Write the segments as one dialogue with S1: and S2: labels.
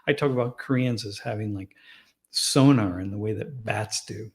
S1: I talk about Koreans as having like sonar in the way that bats do.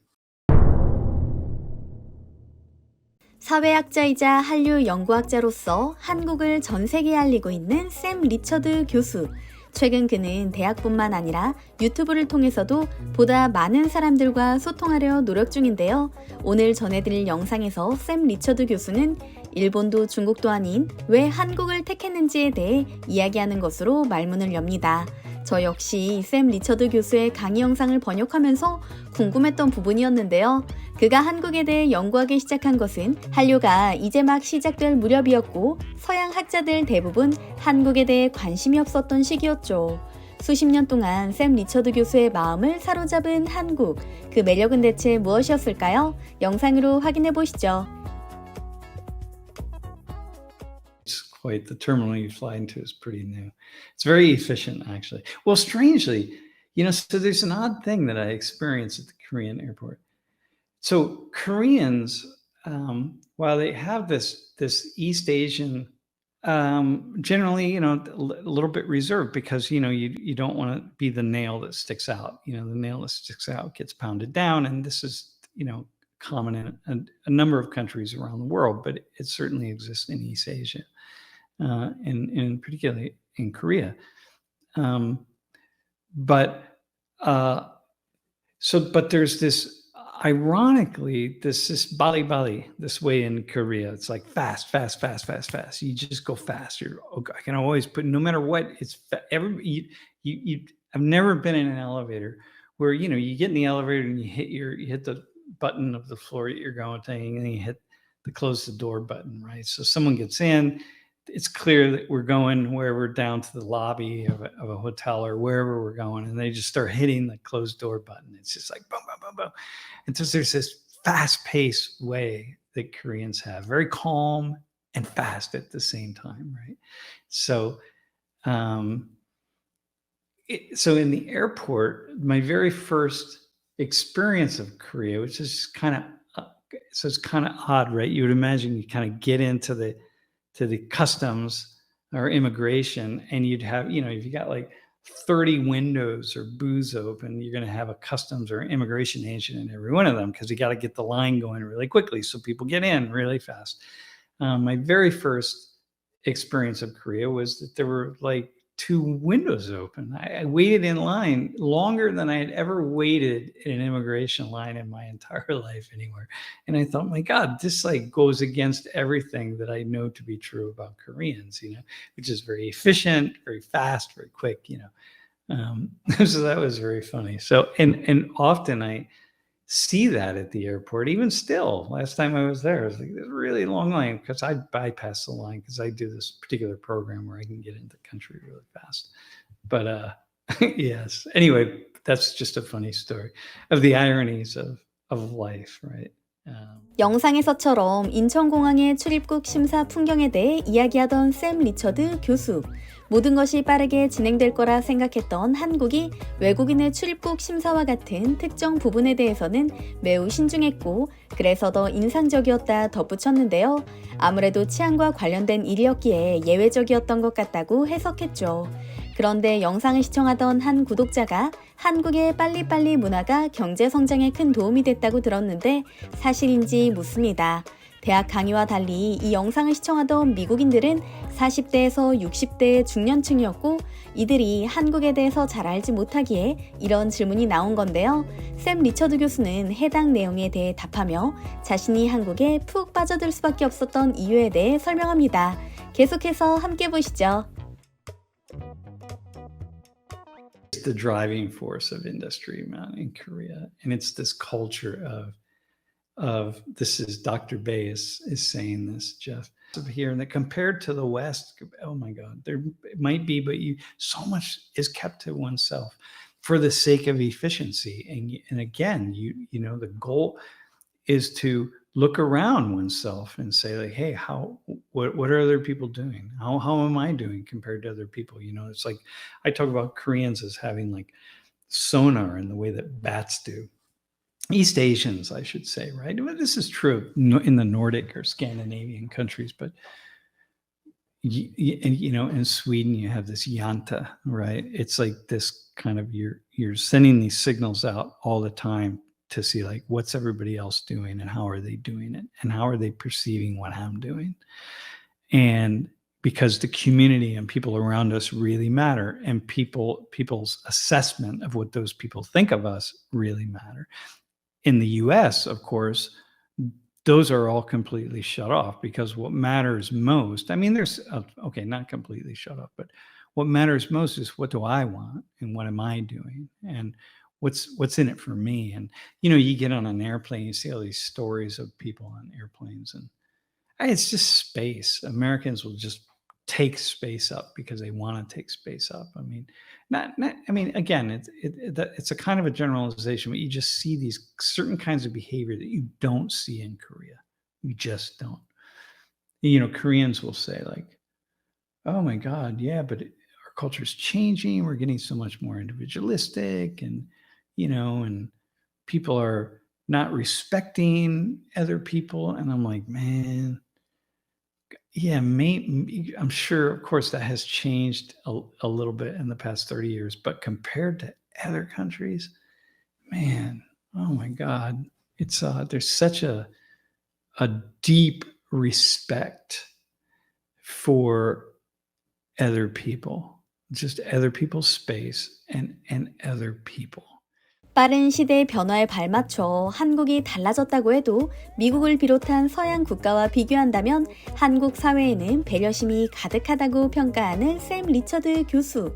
S2: 사회학자이자 한류 연구학자로서 한국을 전 세계에 알리고 있는 샘 리처드 교수. 최근 그는 대학뿐만 아니라 유튜브를 통해서도 보다 많은 사람들과 소통하려 노력 중인데요. 오늘 전해드릴 영상에서 샘 리처드 교수는 일본도 중국도 아닌 왜 한국을 택했는지에 대해 이야기하는 것으로 말문을 엽니다. 저 역시 샘 리처드 교수의 강의 영상을 번역하면서 궁금했던 부분이었는데요. 그가 한국에 대해 연구하기 시작한 것은 한류가 이제 막 시작될 무렵이었고 서양 학자들 대부분 한국에 대해 관심이 없었던 시기였죠. 수십 년 동안 샘 리처드 교수의 마음을 사로잡은 한국, 그 매력은 대체 무엇이었을까요? 영상으로 확인해 보시죠.
S1: Quite the terminal you fly into is pretty new. It's very efficient, actually. Well, strangely, so there's an odd thing that I experienced at the Korean airport. So Koreans, while they have this East Asian, generally, a little bit reserved because you don't want to be the nail that sticks out. The nail that sticks out gets pounded down, and this is common in a number of countries around the world, but it certainly exists in East Asia. And particularly in Korea. But there's this, ironically, this Bali, this way in Korea, it's like fast. You just go fast. I can always put, no matter what, it's I've never been in an elevator where, you get in the elevator and you hit the button of the floor that you're going to, and then you hit the close the door button, right? So someone gets in, it's clear that we're going wherever down to the lobby of a hotel or wherever we're going, and they just start hitting the closed door button. It's just like boom, boom, boom, boom. And so there's this fast-paced way that Koreans have, very calm and fast at the same time, right? So, so in the airport, my very first experience of Korea, which is kind of, so it's kind of odd, right? You would imagine you kind of get into the customs or immigration, and you'd have, if you got like 30 windows or booths open, you're going to have a customs or immigration agent in every one of them because you got to get the line going really quickly so people get in really fast. My very first experience of Korea was that there were like 2 windows open. I waited in line longer than I had ever waited in an immigration line in my entire life anywhere. And I thought, my God, this like goes against everything that I know to be true about Koreans, which is very efficient, very fast, very quick, So that was very funny. So, and often I see that at the airport, even still. Last time I was there, it was like this really long line because I bypass the line because I do this particular program where I can get into the country really fast. But yes, anyway, that's just a funny story of the ironies of life, right?
S2: 영상에서처럼 인천공항의 출입국 심사 풍경에 대해 이야기하던 샘 리처드 교수. 모든 것이 빠르게 진행될 거라 생각했던 한국이 외국인의 출입국 심사와 같은 특정 부분에 대해서는 매우 신중했고 그래서 더 인상적이었다 덧붙였는데요. 아무래도 치안과 관련된 일이었기에 예외적이었던 것 같다고 해석했죠. 그런데 영상을 시청하던 한 구독자가 한국의 빨리빨리 문화가 경제 성장에 큰 도움이 됐다고 들었는데 사실인지 묻습니다. 대학 강의와 달리 이 영상을 시청하던 미국인들은 40대에서 60대의 중년층이었고 이들이 한국에 대해서 잘 알지 못하기에 이런 질문이 나온 건데요. 샘 리처드 교수는 해당 내용에 대해 답하며 자신이 한국에 푹 빠져들 수밖에 없었던 이유에 대해 설명합니다. 계속해서 함께 보시죠.
S1: It's the driving force of industry, man, in Korea. And it's this culture of this is Dr. Bay is saying this, Jeff, here, and that compared to the West, oh my God, there it might be, but so much is kept to oneself for the sake of efficiency. And again, the goal is to look around oneself and say like, hey, what are other people doing? How am I doing compared to other people? It's like I talk about Koreans as having like sonar in the way that bats do. East Asians, I should say, right? This is true in the Nordic or Scandinavian countries, but and in Sweden you have this janta, right? It's like this kind of you're sending these signals out all the time to see like what's everybody else doing and how are they doing it and how are they perceiving what I'm doing. And because the community and people around us really matter, and people's assessment of what those people think of us really matter. In the US, of course, those are all completely shut off because what matters most, I mean, there's, okay, not completely shut off, but what matters most is what do I want and what am I doing and what's in it for me. And, you get on an airplane, you see all these stories of people on airplanes and it's just space. Americans will just take space up because they want to take space up. I mean, again, it's a kind of a generalization, but you just see these certain kinds of behavior that you don't see in Korea. You just don't. Koreans will say like, oh my God, yeah, but our culture is changing. We're getting so much more individualistic and, and people are not respecting other people. And I'm like, man, yeah, I'm sure, of course, that has changed a little bit in the past 30 years, but compared to other countries, man, oh my God, it's there's such a deep respect for other people, just other people's space and other people.
S2: 빠른 시대의 변화에 발맞춰 한국이 달라졌다고 해도 미국을 비롯한 서양 국가와 비교한다면 한국 사회에는 배려심이 가득하다고 평가하는 샘 리처드 교수.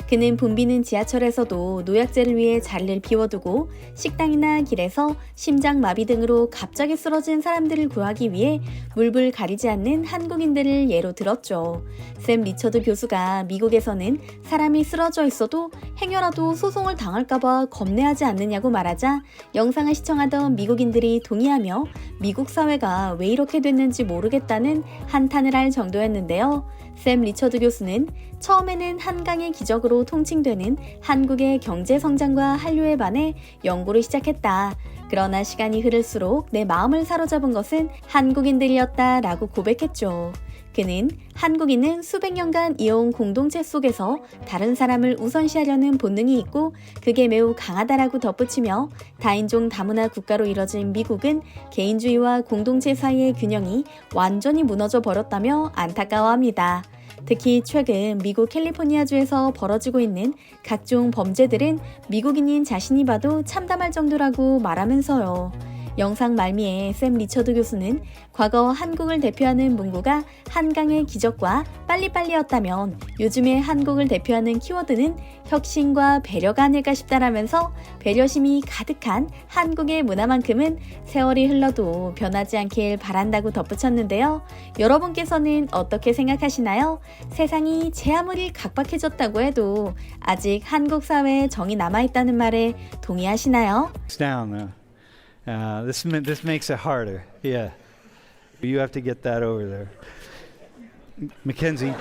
S2: 그는 붐비는 지하철에서도 노약자를 위해 자리를 비워두고 식당이나 길에서 심장마비 등으로 갑자기 쓰러진 사람들을 구하기 위해 물불 가리지 않는 한국인들을 예로 들었죠. 샘 리처드 교수가 미국에서는 사람이 쓰러져 있어도 행여라도 소송을 당할까봐 겁내하지 않느냐고 말하자 영상을 시청하던 미국인들이 동의하며 미국 사회가 왜 이렇게 됐는지 모르겠다는 한탄을 할 정도였는데요. 샘 리처드 교수는 처음에는 한강의 기적으로 통칭되는 한국의 경제 성장과 한류에 반해 연구를 시작했다. 그러나 시간이 흐를수록 내 마음을 사로잡은 것은 한국인들이었다라고 고백했죠. 그는 한국인은 수백 년간 이어온 공동체 속에서 다른 사람을 우선시하려는 본능이 있고 그게 매우 강하다라고 덧붙이며 다인종 다문화 국가로 이뤄진 미국은 개인주의와 공동체 사이의 균형이 완전히 무너져 버렸다며 안타까워합니다. 특히 최근 미국 캘리포니아주에서 벌어지고 있는 각종 범죄들은 미국인인 자신이 봐도 참담할 정도라고 말하면서요. 영상 말미에 샘 리처드 교수는 과거 한국을 대표하는 문구가 한강의 기적과 빨리빨리였다면 요즘의 한국을 대표하는 키워드는 혁신과 배려가 아닐까 싶다라면서 배려심이 가득한 한국의 문화만큼은 세월이 흘러도 변하지 않길 바란다고 덧붙였는데요. 여러분께서는 어떻게 생각하시나요? 세상이 제 아무리 각박해졌다고 해도 아직 한국 사회에 정이 남아있다는 말에 동의하시나요?
S3: This makes it harder. Yeah. You have to get that over there. Mackenzie.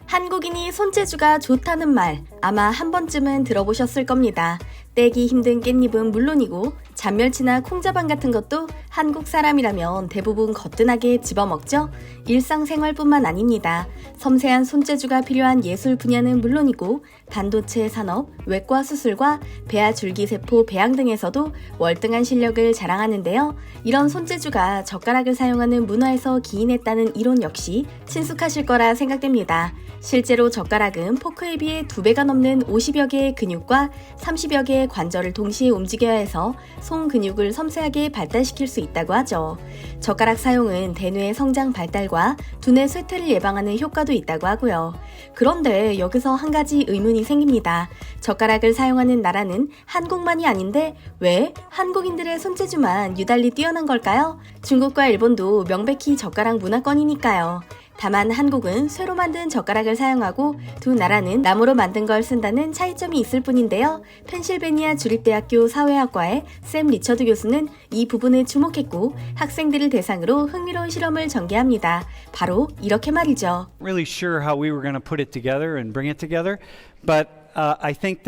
S2: 한국인이 손재주가 좋다는 말 아마 한 번쯤은 들어보셨을 겁니다. 떼기 힘든 깻잎은 물론이고 잔멸치나 콩자반 같은 것도 한국 사람이라면 대부분 거뜬하게 집어먹죠. 일상생활뿐만 아닙니다. 섬세한 손재주가 필요한 예술 분야는 물론이고 반도체 산업, 외과 수술과 배아 줄기세포 배양 등에서도 월등한 실력을 자랑하는데요. 이런 손재주가 젓가락을 사용하는 문화에서 기인했다는 이론 역시 친숙하실 거라 생각됩니다. 실제로 젓가락은 포크에 비해 2배가 넘는 50여 개의 근육과 30여 개의 관절을 동시에 움직여야 해서 손 근육을 섬세하게 발달시킬 수 있다고 하죠. 젓가락 사용은 대뇌의 성장 발달과 두뇌 쇠퇴를 예방하는 효과도 있다고 하고요. 그런데 여기서 한 가지 의문이 생깁니다. 젓가락을 사용하는 나라는 한국만이 아닌데 왜 한국인들의 손재주만 유달리 뛰어난 걸까요? 중국과 일본도 명백히 젓가락 문화권이니까요. 다만 한국은 쇠로 만든 젓가락을 사용하고 두 나라는 나무로 만든 걸 쓴다는 차이점이 있을 뿐인데요. 펜실베니아 주립대학교 사회학과의 샘 리처드 교수는 이 부분에 주목했고 학생들을 대상으로 흥미로운 실험을 전개합니다. 바로 이렇게 말이죠.
S3: Really sure how we were going to put it together and bring it together, but I think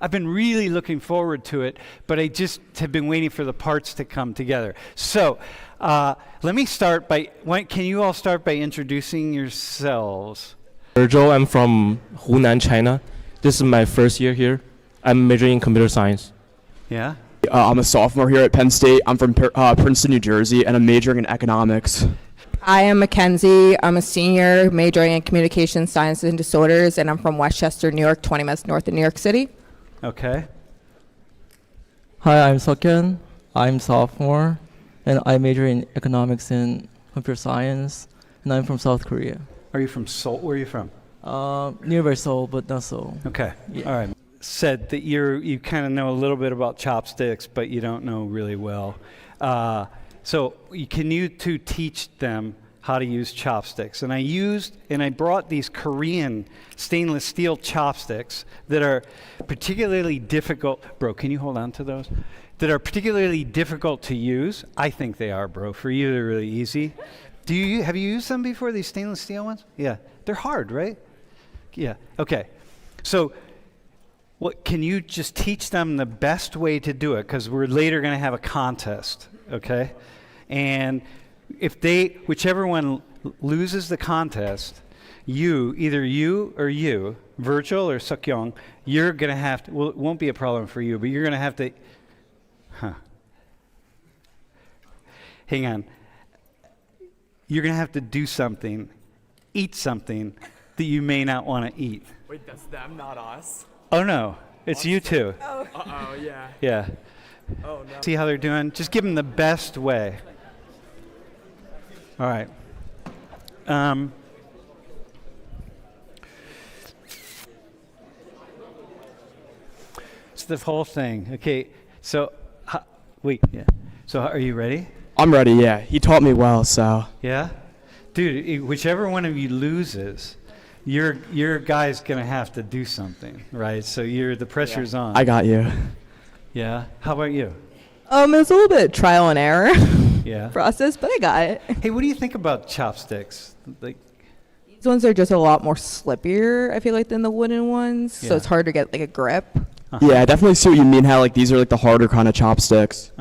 S3: I've been really looking forward to it, but I just have been waiting for the parts to come together. So let me start by, can you all start by introducing yourselves?
S4: Virgil, I'm from Hunan, China. This is my first year here. I'm majoring in computer science.
S3: Yeah?
S5: I'm a sophomore here at Penn State. I'm from Princeton, New Jersey, and I'm majoring in economics.
S6: I am Mackenzie. I'm a senior majoring in communication sciences and disorders, and I'm from Westchester, New York, 20 minutes north of New York City.
S3: Okay.
S7: Hi, I'm Seokhyun. I'm sophomore, and I major in economics and computer science, and I'm from South Korea.
S3: Are you from Seoul? Where are you from?
S7: Nearby Seoul, but not Seoul.
S3: Okay.
S7: Yeah.
S3: All right. Said that you kind of know a little bit about chopsticks, but you don't know really well. So can you two teach them how to use chopsticks? And I brought these Korean stainless steel chopsticks that are particularly difficult. Bro, can you hold on to those? That are particularly difficult to use. I think they are, bro. For you, they're really easy. Have you used them before, these stainless steel ones? Yeah. They're hard, right? Yeah. Okay. So can you just teach them the best way to do it? Because we're later going to have a contest, okay? And whichever one loses the contest, either you or you, Virgil or Seokhyun, you're going to have to, well, it won't be a problem for you, but you're going to have to, hang on. You're going to have to do something, eat something that you may not want to eat.
S8: Wait, that's them, not us?
S3: Oh no, it's you two.
S8: Oh. Uh-oh, yeah.
S3: Yeah.
S8: Oh, no.
S3: See how they're doing? Just give them the best way. All right. It's the whole thing. Okay, so, yeah. So are you ready?
S5: I'm ready, yeah. He taught me well, so.
S3: Yeah? Dude, whichever one of you loses, your guy's gonna have to do something, right? So the pressure's on.
S5: I got you.
S3: Yeah. How about you?
S6: It's a little bit trial and error
S3: Yeah.
S6: process, but I got it.
S3: Hey, what do you think about chopsticks? Like,
S6: These ones are just a lot more slippier, I feel like, than the wooden ones,
S3: Yeah.
S6: so it's hard to get like a grip.
S5: Yeah, I definitely see what you mean, how like these are like the harder kind of chopsticks.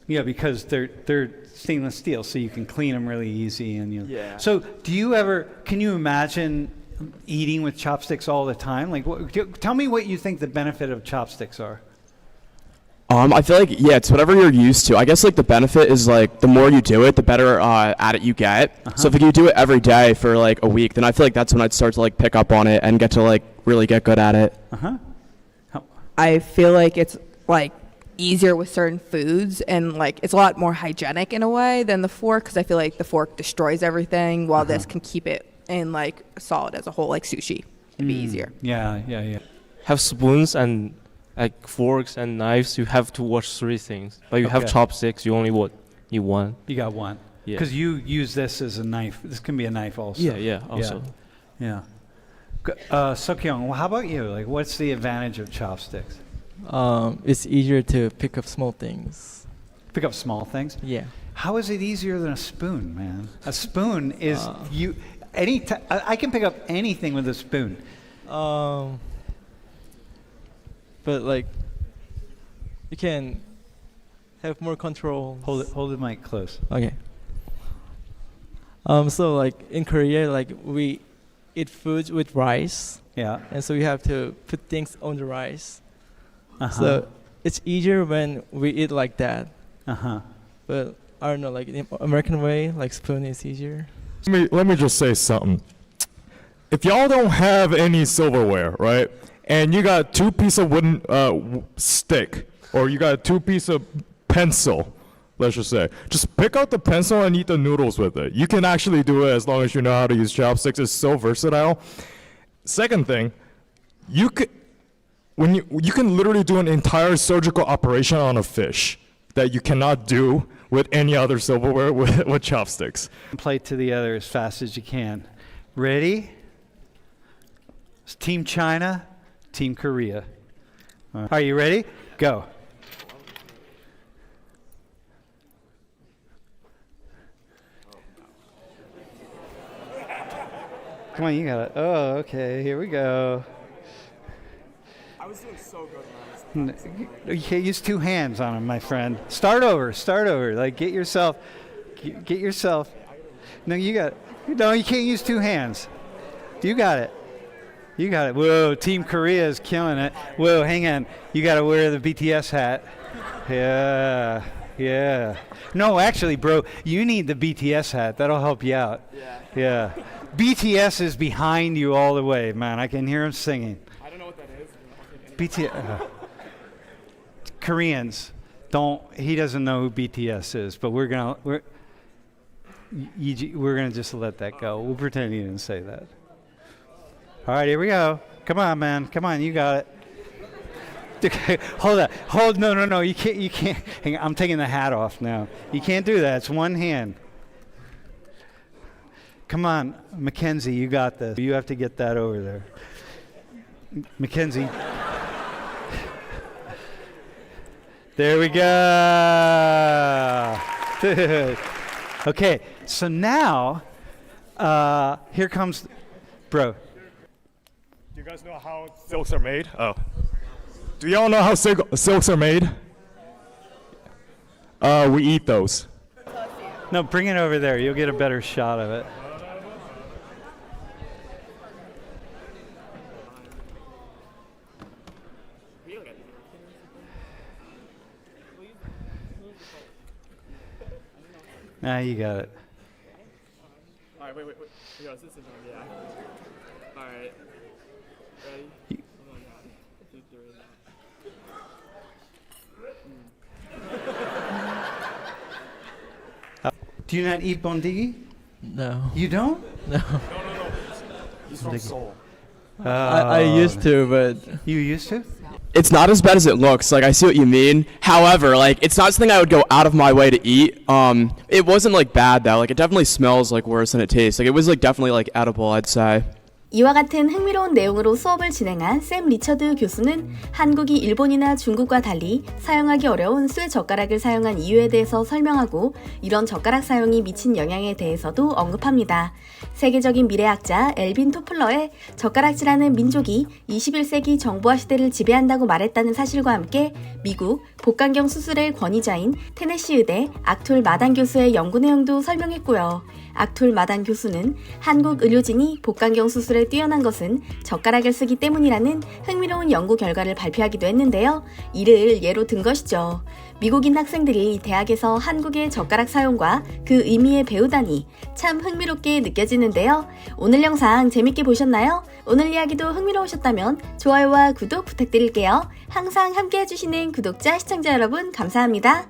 S3: Yeah, because they're stainless steel, so you can clean them really easy, and
S5: Yeah.
S3: So, can you imagine eating with chopsticks all the time? Like, tell me what you think the benefit of chopsticks are.
S5: I feel like, yeah, it's whatever you're used to. I guess like the benefit is like the more you do it, the better at it you get. So if you do it every day for like a week, then I feel like that's when I'd start to like pick up on it and get to like really get good at it.
S6: I feel like it's like easier with certain foods, and like it's a lot more hygienic in a way than the fork, because I feel like the fork destroys everything, while this can keep it in like solid as a whole, like sushi. It'd be easier.
S3: Yeah.
S4: Have spoons and like forks and knives. You have to watch 3 things. But you have
S3: Okay.
S4: chopsticks. You only need one.
S3: You got one.
S4: Yeah.
S3: Because you use this as a knife. This can be a knife also.
S4: Yeah. Also.
S3: Yeah. Seokhyun, well, how about you? Like, what's the advantage of chopsticks?
S7: It's easier to pick up small things.
S3: Pick up small things?
S7: Yeah.
S3: How is it easier than a spoon, man? A spoon is I can pick up anything with a spoon.
S7: But like, you can have more control.
S3: Hold the mic close.
S7: Okay. So like in Korea, like we eat foods with rice,
S3: Yeah.
S7: and so you have to put things on the rice. So it's easier when we eat like that. But I don't know, like in the American way, like spoon is easier.
S9: Let me just say something. If y'all don't have any silverware, right, and you got 2 piece of wooden stick, or you got 2 piece of pencil, let's just say, just pick out the pencil and eat the noodles with it. You can actually do it as long as you know how to use chopsticks. It's so versatile. Second thing, you can literally do an entire surgical operation on a fish that you cannot do with any other silverware with chopsticks.
S3: Plate to the other as fast as you can. Ready? It's Team China, Team Korea. Are you ready? Go. Come on, you got it. Oh, okay, here we go.
S8: I was doing so good when I was
S3: You can't use two hands on them, my friend. Start over. Like get yourself. No, you can't use two hands. You got it. Whoa, Team Korea is killing it. Whoa, hang on. You got to wear the BTS hat. Yeah. No, actually, bro, you need the BTS hat. That'll help you out. Yeah. BTS is behind you all the way, man. I can hear him singing.
S8: I don't know what that is.
S3: BTS. Koreans don't. He doesn't know who BTS is, but we're gonna just let that go. We'll pretend you didn't say that. All right, here we go. Come on, man. Come on, you got it. Okay, hold. No. You can't. Hang on, I'm taking the hat off now. You can't do that. It's one hand. Come on, Mackenzie, you got this. You have to get that over there. Mackenzie. There we go. Okay, so now, here comes, bro.
S9: Do you guys know how silks are made? Oh. Do y'all know how silks are made? We eat those.
S3: No, bring it over there. You'll get a better shot of it. Nah, you got it.
S8: All right, wait. Yo, this is yeah. All right. Ready? Oh my God. 2, 3.
S3: Do you not eat bondigi?
S7: No.
S3: You don't?
S7: No.
S9: He's from Seoul.
S7: I used to, but
S3: You used to?
S5: It's not as bad as it looks. Like, I see what you mean. However, like, it's not something I would go out of my way to eat. It wasn't like bad though. Like, it definitely smells like worse than it tastes. Like, it was like definitely like edible, I'd say.
S2: 이와 같은 흥미로운 내용으로 수업을 진행한 샘 리처드 교수는 한국이 일본이나 중국과 달리 사용하기 어려운 쇠 젓가락을 사용한 이유에 대해서 설명하고 이런 젓가락 사용이 미친 영향에 대해서도 언급합니다. 세계적인 미래학자 엘빈 토플러의 젓가락질하는 민족이 21세기 정보화 시대를 지배한다고 말했다는 사실과 함께 미국 복강경 수술의 권위자인 테네시 의대 악툴 마단 교수의 연구 내용도 설명했고요. 악툴 마단 교수는 한국 의료진이 복강경 수술에 뛰어난 것은 젓가락을 쓰기 때문이라는 흥미로운 연구 결과를 발표하기도 했는데요. 이를 예로 든 것이죠. 미국인 학생들이 대학에서 한국의 젓가락 사용과 그 의미에 배우다니 참 흥미롭게 느껴지는데요. 오늘 영상 재밌게 보셨나요? 오늘 이야기도 흥미로우셨다면 좋아요와 구독 부탁드릴게요. 항상 함께 해주시는 구독자, 시청자 여러분 감사합니다.